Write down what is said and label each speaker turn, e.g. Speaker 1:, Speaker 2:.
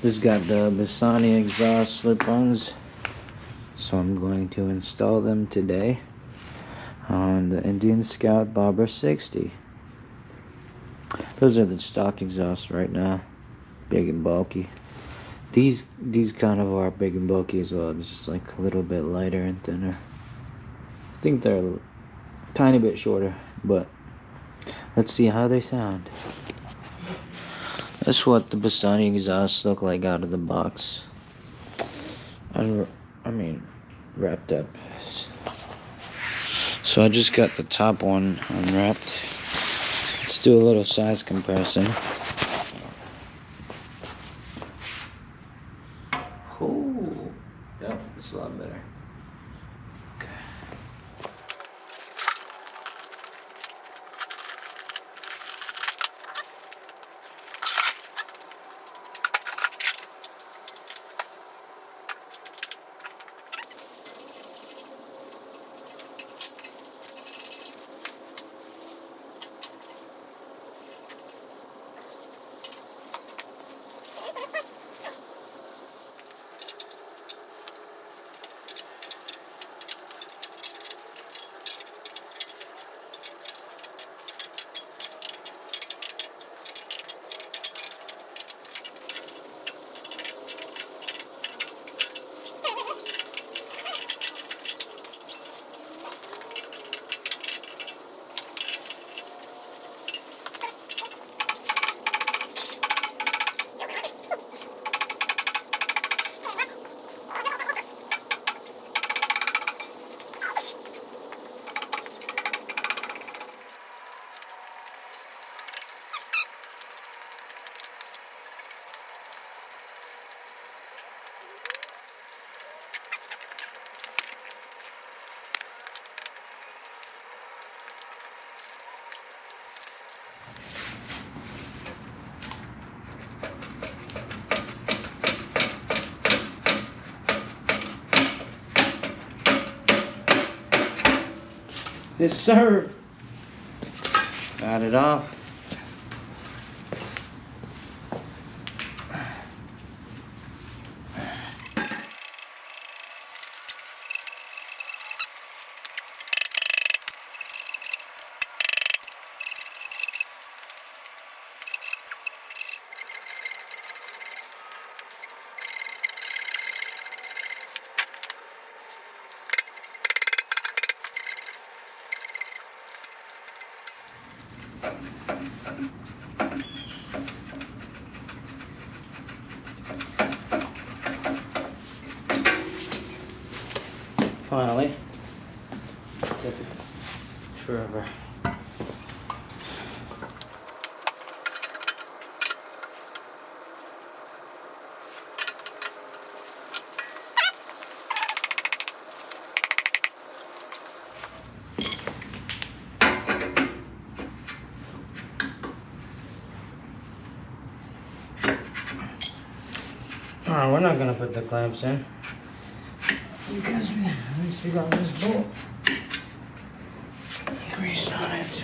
Speaker 1: Just got the Bassani exhaust slip-ons, so I'm going to install them today on the Indian Scout Bobber 60. Those are the stock exhausts right now, big and bulky. These kind of are big and bulky as well, it's just like a little bit lighter and thinner. I think they're a tiny bit shorter, but let's see how they sound. That's what the Bassani exhausts look like out of the box. I mean, wrapped up. So I just got the top one unwrapped. Let's do a little size comparison. Oh, yep, it's a lot better. Okay. Yes, sir. Got it off. Finally, took forever. Alright, we're not gonna put the clamps in because at least we got this bolt grease on it.